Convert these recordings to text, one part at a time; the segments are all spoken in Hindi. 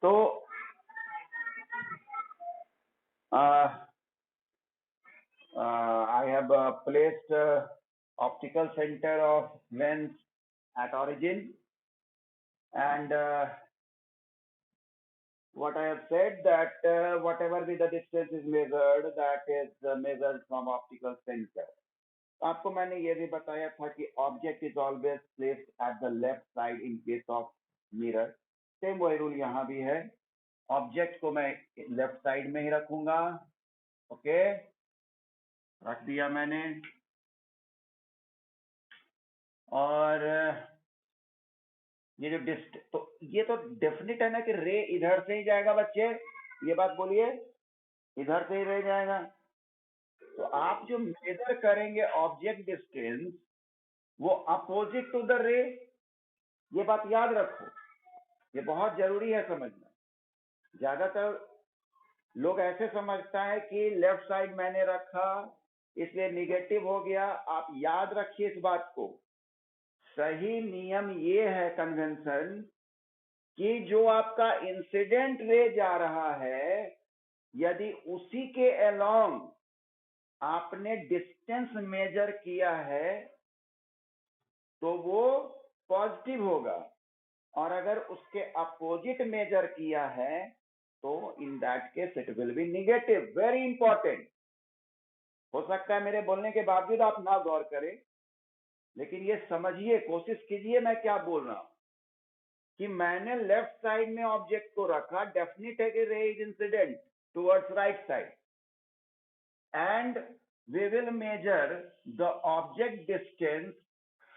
तो I have placed optical center of lens at origin, and what I have said that whatever be the distance is measured, that is measured from optical center. आपको मैंने ये भी बताया था कि object is always placed at the left side in case of mirror. Same वही रूल यहाँ भी है, ऑब्जेक्ट को मैं लेफ्ट साइड में ही रखूंगा। ओके, रख दिया मैंने। और ये जो ये तो डेफिनेट है ना कि रे इधर से ही जाएगा बच्चे, ये बात बोलिए, इधर से ही रे जाएगा। तो आप जो मेजर करेंगे ऑब्जेक्ट डिस्टेंस वो अपोजिट टू द रे, ये बात याद रखो, ये बहुत जरूरी है समझना। ज्यादातर लोग ऐसे समझता है कि लेफ्ट साइड मैंने रखा इसलिए निगेटिव हो गया। आप याद रखिए इस बात को, सही नियम ये है कन्वेंशन कि जो आपका इंसिडेंट रे जा रहा है यदि उसी के अलोंग आपने डिस्टेंस मेजर किया है तो वो पॉजिटिव होगा, और अगर उसके अपोजिट मेजर किया है तो in that case it will be negative. Very important. हो सकता है मेरे बोलने के बावजूद आप ना गौर करें, लेकिन ये समझिए, कोशिश कीजिए मैं क्या बोल रहा हूं कि मैंने लेफ्ट साइड में ऑब्जेक्ट को रखा, डेफिनेट है कि रे is incident towards right side, and we will measure the object distance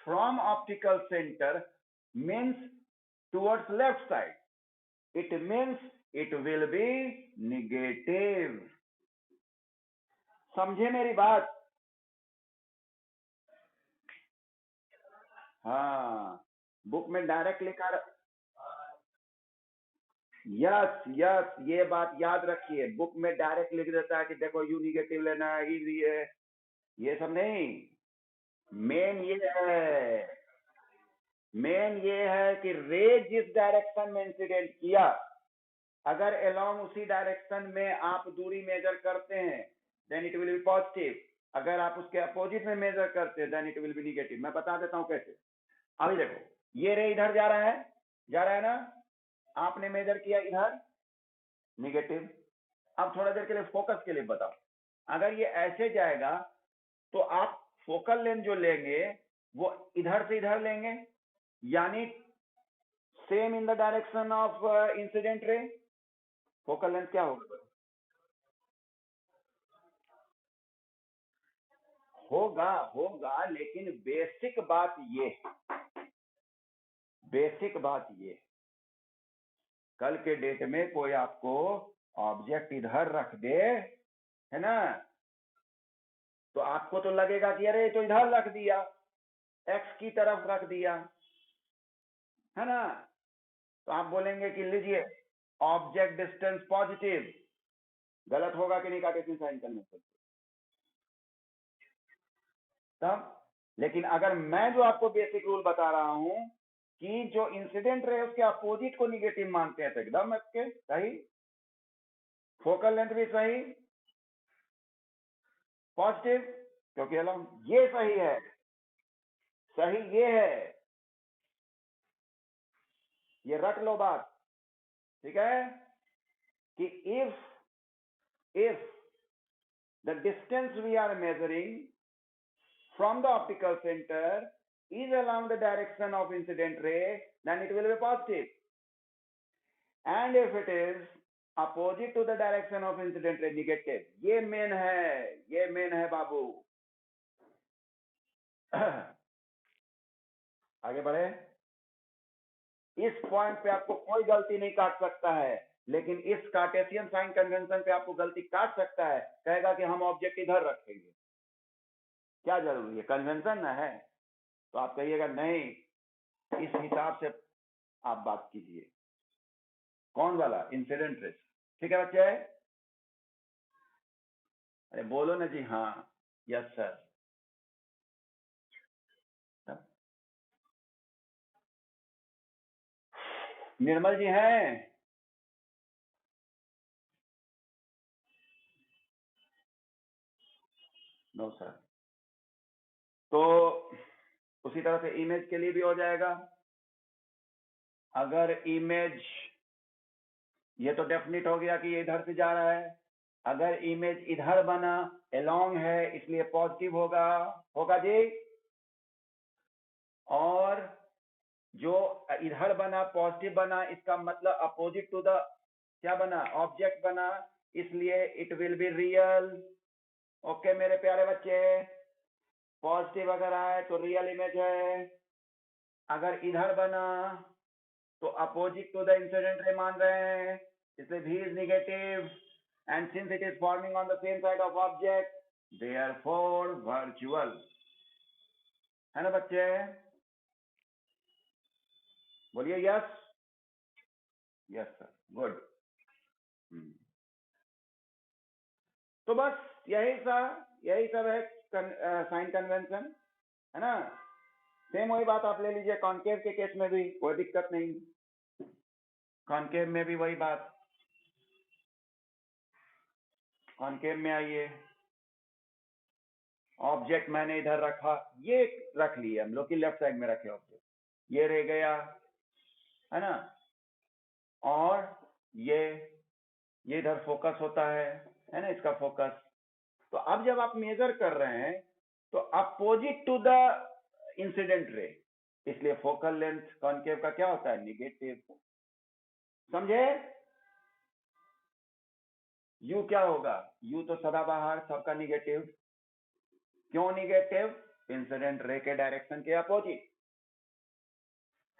from optical center means towards left side. It means it will be negative. समझे मेरी बात? हाँ, बुक में डायरेक्ट लिखा। यस यस, ये बात याद रखिए, बुक में डायरेक्ट लिख देता है कि देखो यू निगेटिव लेना है, ये सब नहीं। मेन ये है कि रे जिस डायरेक्शन में इंसिडेंट किया, अगर अलोंग उसी डायरेक्शन में आप दूरी मेजर करते हैं then it will be positive. अगर आप उसके अपोजिट में मेजर करते हैं then it will be negative. मैं बता देता हूं कैसे। अभी देखो, ये रे इधर जा रहा है ना, आपने मेजर किया इधर, निगेटिव। अब थोड़ा देर के लिए फोकस के लिए बताओ, अगर ये ऐसे जाएगा तो आप फोकल लेंथ जो लेंगे वो इधर से इधर लेंगे, यानी same in the direction of incident ray. Focal length क्या होगा, लेकिन बेसिक बात ये, कल के डेट में कोई आपको ऑब्जेक्ट इधर रख दे, है ना, तो आपको तो लगेगा कि अरे तो इधर रख दिया, एक्स की तरफ रख दिया, है ना, तो आप बोलेंगे कि लीजिए ऑब्जेक्ट डिस्टेंस पॉजिटिव। गलत होगा कि नहीं कार्टेशियन साइन करने से? तब लेकिन अगर मैं जो आपको बेसिक रूल बता रहा हूं कि जो इंसिडेंट रहे उसके अपोजिट को निगेटिव मानते हैं तो एकदम आपके सही, फोकल लेंथ भी सही, पॉजिटिव, क्योंकि अलोंग ये सही है, ये रख लो बात, ठीक है, कि if the distance we are measuring from the optical center is along the direction of incident ray, then it will be positive. And if it is opposite to the direction of incident ray, negative. ये मेन है बाबू। आगे बढ़े। इस पॉइंट पे आपको कोई गलती नहीं काट सकता है, लेकिन इस कार्टेशियन साइन कन्वेंशन पे आपको गलती काट सकता है, कहेगा कि हम ऑब्जेक्ट इधर रखेंगे। क्या जरूरी है, कन्वेंशन ना है, तो आप कहिएगा नहीं, इस हिसाब से आप बात कीजिए। कौन वाला? Incident race. ठीक है बच्चे? अरे बोलो ना जी हाँ, यस सर। निर्मल जी हैं? No sir. तो उसी तरह से इमेज के लिए भी हो जाएगा। अगर इमेज, ये तो डेफिनेट हो गया कि ये इधर से जा रहा है। अगर इमेज इधर बना, अलोंग है, इसलिए पॉजिटिव होगा, होगा जी। और जो इधर बना पॉजिटिव बना, इसका मतलब अपोजिट टू द क्या बना, ऑब्जेक्ट बना, इसलिए it will be real. Okay मेरे प्यारे बच्चे, पॉजिटिव अगर आए तो रियल इमेज है। अगर इधर बना तो opposite to the incident ray मान रहे हैं, इसलिए v is negative, and since it is forming on the same side of object, therefore virtual। है ना बच्चे, बोलिए यस। Yes sir, good. तो बस यही सब है साइन कन्वेंशन, है ना। सेम वही बात आप ले लीजिए कॉन्केव के केस में भी, कोई दिक्कत नहीं। कॉन्केव में भी वही बात, कॉन्केव में आइए, ऑब्जेक्ट मैंने इधर रखा, ये रख लिए हम लोग की लेफ्ट साइड में रखे ऑब्जेक्ट, ये रह गया, है ना। और ये इधर फोकस होता है ना, इसका फोकस। तो अब जब आप मेजर कर रहे हैं तो opposite to the incident ray, इसलिए फोकल लेंथ कॉन्केव का क्या होता है, निगेटिव। समझे। यू क्या होगा, यू तो सदाबहार, सबका निगेटिव। क्यों निगेटिव, इंसिडेंट रे के डायरेक्शन के अपोजिट,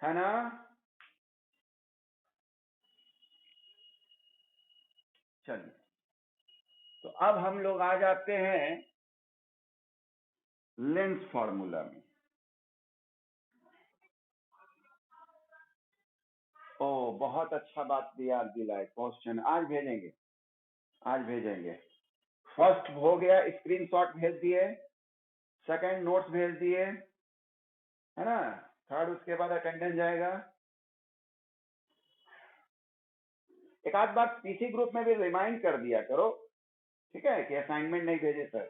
है ना। चलिए, तो अब हम लोग आ जाते हैं लेंस फॉर्मूला में। ओ बहुत अच्छा बात दिया, दिलाए क्वेश्चन, आज भेजेंगे, आज भेजेंगे। फर्स्ट हो गया, स्क्रीनशॉट भेज दिए, सेकंड नोट्स भेज दिए, है ना। थर्ड उसके बाद अटेंडेंस जाएगा। एक आध बार पीसी ग्रुप में भी रिमाइंड कर दिया करो, ठीक है, कि असाइनमेंट नहीं भेजे सर।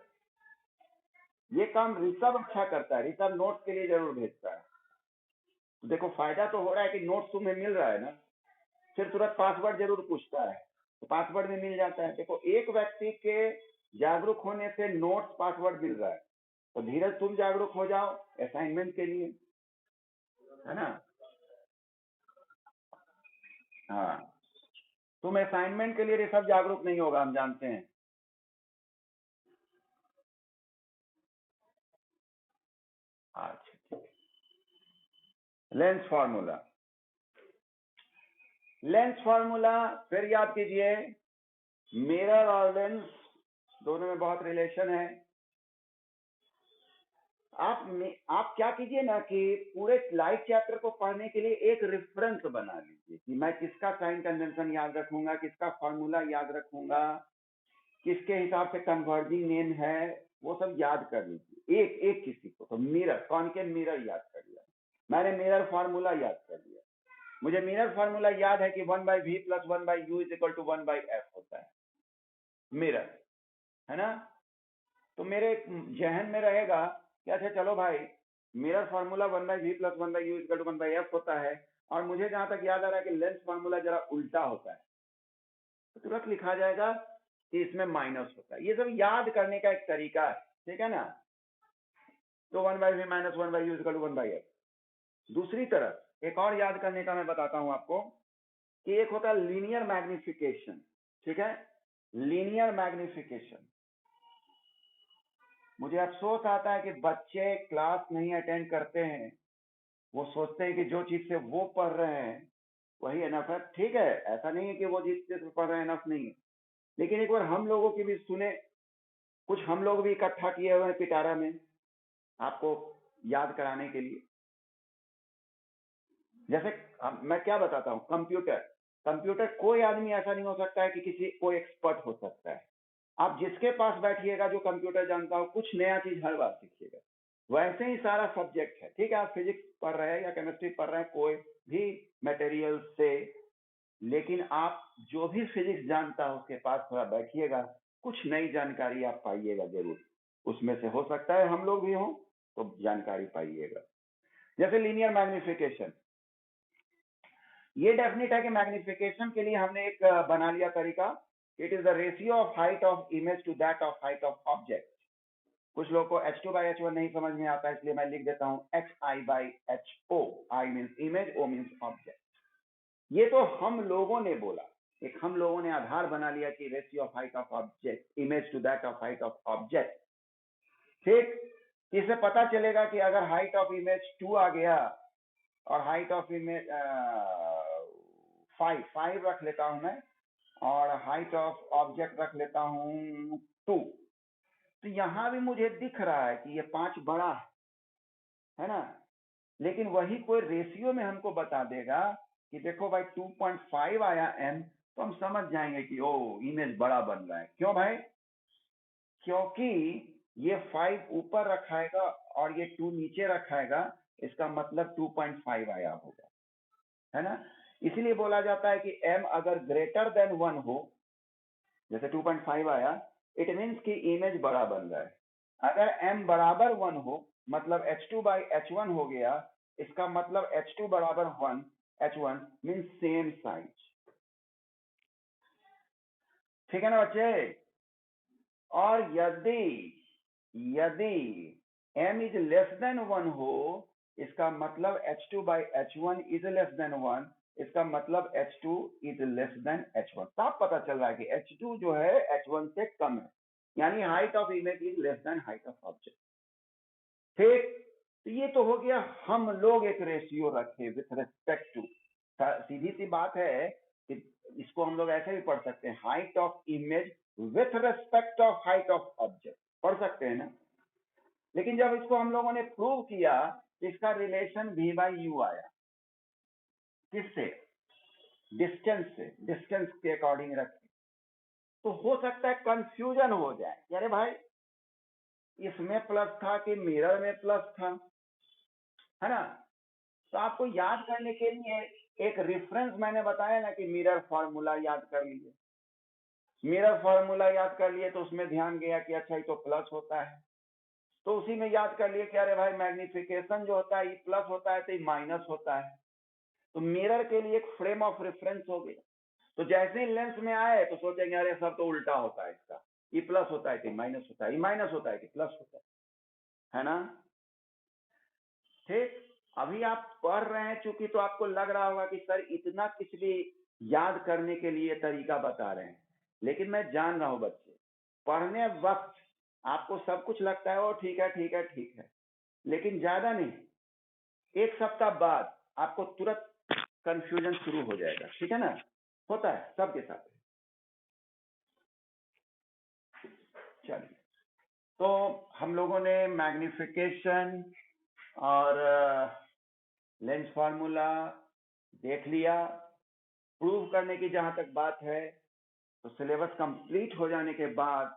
ये काम ऋषभ अच्छा करता है, ऋषभ नोट्स के लिए जरूर भेजता है। तो देखो फायदा तो हो रहा है कि नोट्स तुम्हें मिल रहा है ना, फिर तुरंत पासवर्ड जरूर पूछता है, तो पासवर्ड भी मिल जाता है। देखो एक व्यक्ति के जागरूक होने से नोट्स पासवर्ड मिल रहा है, तो धीरज तुम जागरूक हो जाओ असाइनमेंट के लिए, है ना। हाँ, तुम असाइनमेंट के लिए ऋषभ जागरूक नहीं होगा, हम जानते हैं। अच्छा ठीक है, लेंस फार्मूला, लेंस फार्मूला फिर याद कीजिए, मिरर और लेंस दोनों में बहुत रिलेशन है। आप क्या कीजिए ना कि पूरे लाइट चैप्टर को पढ़ने के लिए एक रेफरेंस बना लीजिए कि मैं किसका साइन कन्वेंशन याद रखूंगा, किसका फार्मूला याद रखूंगा, किसके हिसाब से कन्वर्जिंग नेम है, वो सब याद कर लीजिए एक एक किसी को। तो मिरर, कॉन्केव मिरर याद कर लिया, मैंने मिरर फार्मूला याद कर लिया। मुझे मिरर फार्मूला याद है कि 1/v + 1/u = 1/f होता है, मिरर, है ना। तो मेरे जहन में रहेगा कि अच्छा चलो भाई, mirror formula 1/v + 1/u = 1/f होता है, और मुझे जहां तक याद आ रहा है कि लेंस फार्मूला जरा उल्टा होता है, तो तुरंत लिखा जाएगा कि इसमें माइनस होता है। ये सब याद करने का एक तरीका है, ठीक है ना। तो 1/v - 1/u = 1/f। दूसरी तरफ एक और याद करने का मैं बताता हूं आपको कि एक होता है लीनियर मैग्निफिकेशन, ठीक है, लीनियर मैग्निफिकेशन। मुझे अफसोस आता है कि बच्चे क्लास नहीं अटेंड करते हैं, वो सोचते हैं कि जो चीज से वो पढ़ रहे हैं वही एनफ है। ठीक है, ऐसा नहीं है कि वो जिस चीज से पढ़ रहे हैं एनफ नहीं है, लेकिन एक बार हम लोगों की भी सुने, कुछ हम लोग भी इकट्ठा किए हुए हैं पिटारा में आपको याद कराने के लिए। जैसे मैं क्या बताता हूँ, कंप्यूटर, कंप्यूटर कोई आदमी ऐसा नहीं हो सकता है कि किसी कोई एक्सपर्ट हो सकता है। आप जिसके पास बैठिएगा जो कंप्यूटर जानता हो, कुछ नया चीज हर बार सीखिएगा। वैसे ही सारा सब्जेक्ट है, ठीक है, आप फिजिक्स पढ़ रहे हैं या केमिस्ट्री पढ़ रहे हैं, कोई भी मटेरियल से, लेकिन आप जो भी फिजिक्स जानता हो उसके पास थोड़ा बैठिएगा, कुछ नई जानकारी आप पाइएगा जरूर। उसमें से हो सकता है हम लोग भी हों, तो जानकारी पाइएगा। जैसे लीनियर मैग्निफिकेशन, ये डेफिनेट है कि मैग्निफिकेशन के लिए हमने एक बना लिया तरीका, it is the ratio of height of image to that of height of object. कुछ लोगों को h2/h1 नहीं समझ में आता, इसलिए मैं लिख देता हूं hi/ho। I means image, o means object. ये तो हम लोगों ने बोला, एक हम लोगों ने आधार बना लिया कि ratio of height of object image to that of height of object. ठीक, इससे पता चलेगा कि अगर हाइट ऑफ इमेज 2 आ गया और हाइट ऑफ इमेज 5 रख लेता हूं मैं, और हाइट ऑफ ऑब्जेक्ट रख लेता हूं 2, तो यहां भी मुझे दिख रहा है कि ये 5 बड़ा है ना, लेकिन वही कोई रेशियो में हमको बता देगा कि देखो भाई 2.5 आया m, तो हम समझ जाएंगे कि ओ इमेज बड़ा बन रहा है। क्यों भाई? क्योंकि ये 5 ऊपर रखाएगा और ये 2 नीचे रखाएगा, इसका मतलब 2.5 आया होगा, है ना। इसीलिए बोला जाता है कि m अगर ग्रेटर देन 1 हो, जैसे 2.5 आया, इट मीन्स कि इमेज बड़ा बन रहा है। अगर m बराबर 1 हो, मतलब h2/h1 हो गया, इसका मतलब h2 बराबर 1, h1 मीन्स सेम साइज। ठीक है ना बच्चे? और यदि m इज लेस देन 1 हो, इसका मतलब h2/h1 इज लेस देन 1, इसका मतलब h2 is less than h1। साफ पता चल रहा है कि h2 जो है h1 से कम है, यानी height of image is less than height of object. ठीक, तो ये तो हो गया हम लोग एक रेशियो रखे विथ रेस्पेक्ट टू। सीधी सी बात है कि इसको हम लोग ऐसे भी पढ़ सकते हैं, height of image with respect of height of object, पढ़ सकते हैं ना। लेकिन जब इसको हम लोगों ने प्रूव किया, इसका रिलेशन v/u आया, किससे? डिस्टेंस से, डिस्टेंस के अकॉर्डिंग रखे। तो हो सकता है कंफ्यूजन हो जाए, अरे भाई इसमें प्लस था कि मिरर में प्लस था, है ना। तो आपको याद करने के लिए एक रेफरेंस मैंने बताया ना कि मिरर फॉर्मूला याद कर लीजिए। मिरर फॉर्मूला याद कर लिए तो उसमें ध्यान गया कि अच्छा ये तो प्लस होता है, तो उसी में याद कर लिए कि अरे भाई मैग्निफिकेशन जो होता है ये प्लस होता है तो ये माइनस होता है। तो मिरर के लिए एक फ्रेम ऑफ रेफरेंस हो गया। तो जैसे ही लेंस में आए तो सोचेंगे अरे सब तो उल्टा होता है, इसका ये प्लस होता है कि माइनस होता है, ये माइनस होता है कि प्लस होता है ना। ठीक, अभी आप पढ़ रहे हैं चूंकि, तो आपको लग रहा होगा कि सर इतना किस लिए याद करने के लिए तरीका बता रहे हैं, लेकिन मैं जान रहा हूं बच्चे, पढ़ने वक्त आपको सब कुछ लगता है, ओ ठीक है ठीक है ठीक है, लेकिन ज्यादा नहीं, एक सप्ताह बाद आपको तुरंत कंफ्यूजन शुरू हो जाएगा। ठीक है ना, होता है सबके साथ। चलिए, तो हम लोगों ने मैग्निफिकेशन और लेंस फार्मूला देख लिया। प्रूव करने की जहां तक बात है, तो सिलेबस कंप्लीट हो जाने के बाद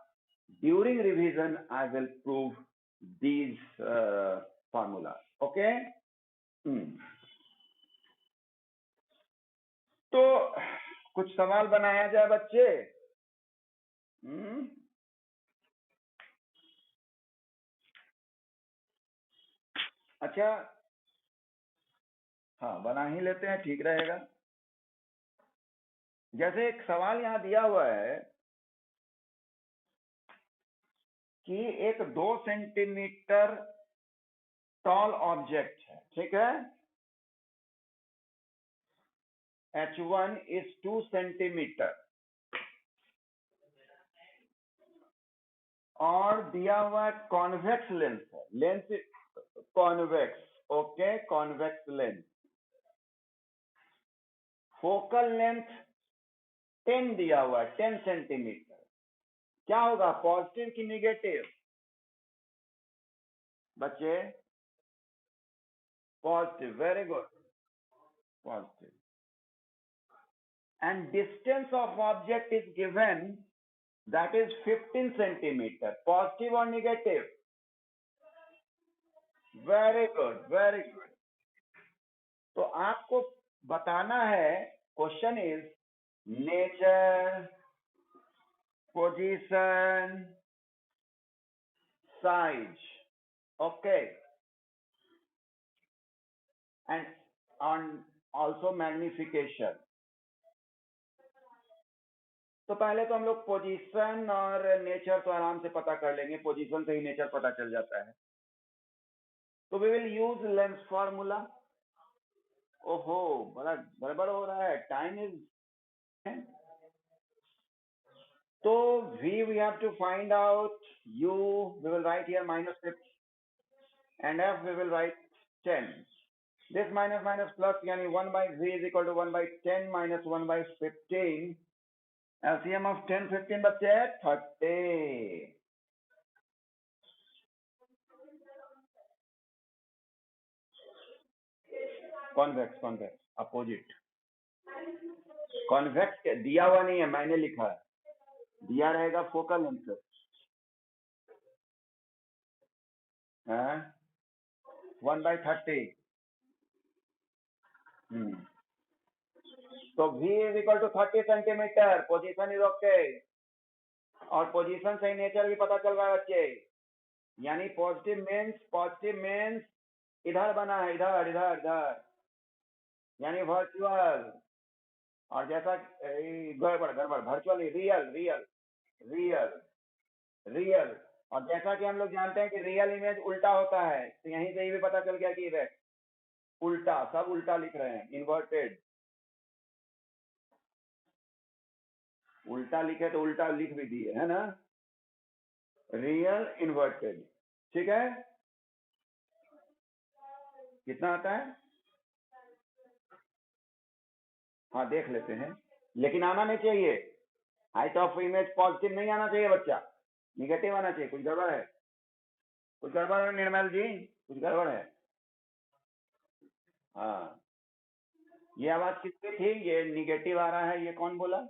during revision I will prove these formula. Okay, तो कुछ सवाल बनाया जाए बच्चे। अच्छा, हाँ बना ही लेते हैं, ठीक रहेगा। जैसे एक सवाल यहाँ दिया हुआ है कि एक 2 सेंटीमीटर टॉल ऑब्जेक्ट है, ठीक है, h1 इज 2 सेंटीमीटर, और दिया हुआ कॉन्वेक्स लेंस है, lens convex, okay, convex lens, focal length 10 दिया हुआ है, 10 सेंटीमीटर। क्या होगा, पॉजिटिव की निगेटिव बच्चे? Positive, very good, positive. And distance of object is given, that is 15 centimetre, positive और negative. Very good, very good. तो आपको बताना है, question is nature, position, size. Okay, and on also magnification. तो पहले तो हम लोग पोजीशन और नेचर तो आराम से पता कर लेंगे, पोजीशन से ही नेचर पता चल जाता है. तो we will use lens formula. ओहो, बड़ा गड़बड़ हो रहा है, टाइम इज. तो v we have to find out, u we will write here -6 and f we will write 10. This minus minus plus यानी 1 by v is equal to 1 by 10 minus 1 by 15. LCM of 10 15 बच्चे 30. Convex convex opposite. कॉन्वेक्स दिया हुआ नहीं है, मैंने लिखा है. दिया रहेगा फोकल लेंथ. 1 by 30. तो v is equal to 30 centimetre. Position is okay. और पोजीशन से नेचर भी पता चल रहा है बच्चे. यानी पॉजिटिव मीन्स इधर बना है, इधर इधर इधर, यानी वर्चुअल. और जैसा गड़बड़ virtual real real real real. और जैसा कि हम लोग जानते हैं कि रियल इमेज उल्टा होता है, तो यहीं से ये भी पता चल गया कि उल्टा, सब उल्टा लिख रहे हैं, इन्वर्टेड. उल्टा लिखे तो उल्टा लिख भी दिए है ना. Real inverted. ठीक है, कितना आता है? हाँ देख लेते हैं, लेकिन आना नहीं चाहिए. हाइट ऑफ इमेज पॉजिटिव नहीं आना चाहिए बच्चा, निगेटिव आना चाहिए. कुछ गड़बड़ है, कुछ गड़बड़ है निर्मल जी, कुछ गड़बड़ है. हाँ, ये आवाज किसकी थी? ये निगेटिव आ रहा है, ये कौन बोला?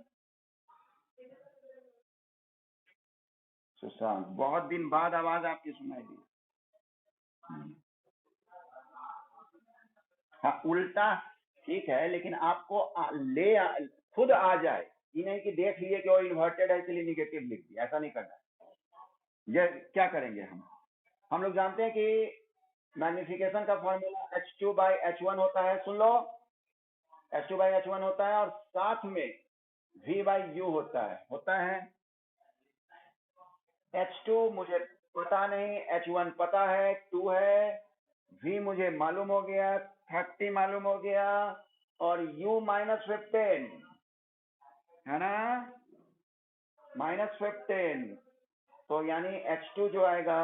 सुशांत. बहुत दिन बाद आवाज आपकी सुनाई दी. हाँ उल्टा ठीक है, लेकिन आपको खुद आ जाए, ये नहीं कि देख लिए कि वो इन्वर्टेड है इसलिए निगेटिव लिख दिया. ऐसा नहीं करना है. ये क्या करेंगे हम लोग जानते हैं कि मैग्निफिकेशन का फॉर्मूला h2 by h1 होता है. सुन लो, h2 by h1 होता है और साथ में v by u होता है. h2 मुझे पता नहीं, h1 पता है, 2 है, v मुझे मालूम हो गया, 30 मालूम हो गया, और u -15 है ना, -15. तो यानी h2 जो आएगा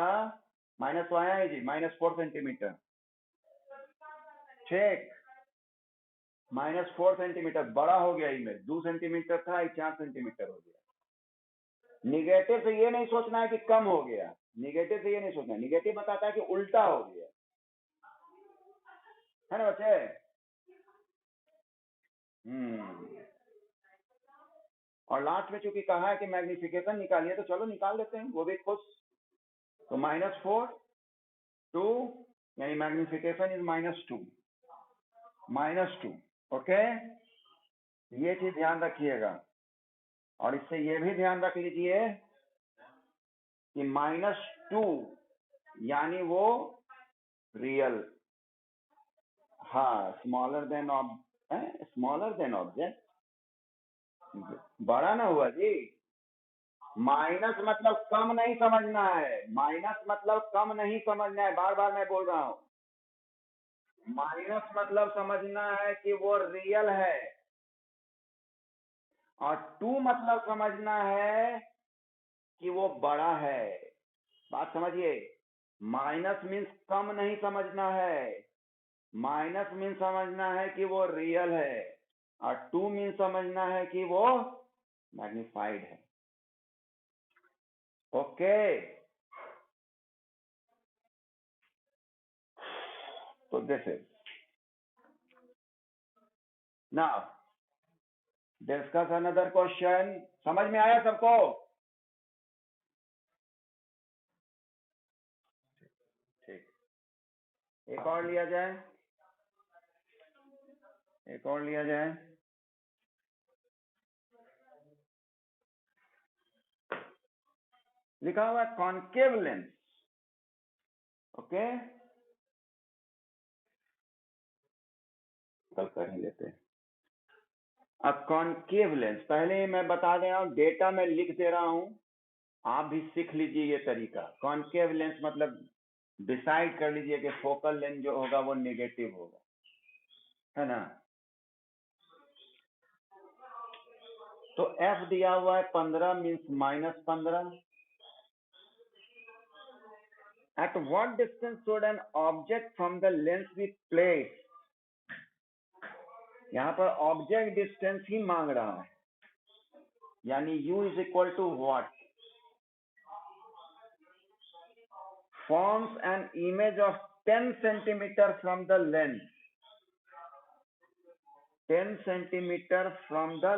माइनस तो आया है जी, -4 सेंटीमीटर. ठीक, -4 सेंटीमीटर बड़ा हो गया इमेज. 2 सेंटीमीटर था, 4 सेंटीमीटर हो गया. निगेटिव से ये नहीं सोचना है कि कम हो गया, निगेटिव से ये नहीं सोचना. निगेटिव बताता है कि उल्टा हो गया, है ना बच्चे? और लास्ट में चूंकि कहा है कि मैग्निफिकेशन निकालिए, तो चलो निकाल लेते हैं, वो भी खुश. तो -4 2 यानी मैग्निफिकेशन इज -2. ओके, ये चीज ध्यान रखिएगा. और इससे ये भी ध्यान रख लीजिए कि -2 यानी वो रियल. हाँ, स्मॉलर देन ऑब्जेक्ट. बड़ा ना हुआ जी. माइनस मतलब कम नहीं समझना है, माइनस मतलब कम नहीं समझना है, बार बार मैं बोल रहा हूँ. माइनस मतलब समझना है कि वो रियल है, और 2 मतलब समझना है कि वो बड़ा है. बात समझिए. माइनस मीन्स कम नहीं समझना है, माइनस मीन्स समझना है कि वो रियल है, और 2 मीन्स समझना है कि वो मैग्निफाइड है. ओके, तो this is now discuss another question. समझ में आया सबको? ठीक, एक और लिया जाए, एक और लिया जाए. लिखा हुआ है कॉन्केव लेंस. ओके, कल कर ही लेते हैं। अब कॉनकेव लेंस, पहले मैं बता दे रहा हूँ, डेटा में लिख दे रहा हूँ, आप भी सीख लीजिए ये तरीका। कॉनकेव लेंस मतलब डिसाइड कर लीजिए कि फोकल लेंथ जो होगा वो नेगेटिव होगा, है ना। तो एफ दिया हुआ है 15 means -15। At what distance should an object from the lens be place. यहाँ पर ऑब्जेक्ट डिस्टेंस ही मांग रहा है, यानी u is equal to what, forms an image of 10 centimeter from the lens, 10 centimeter from the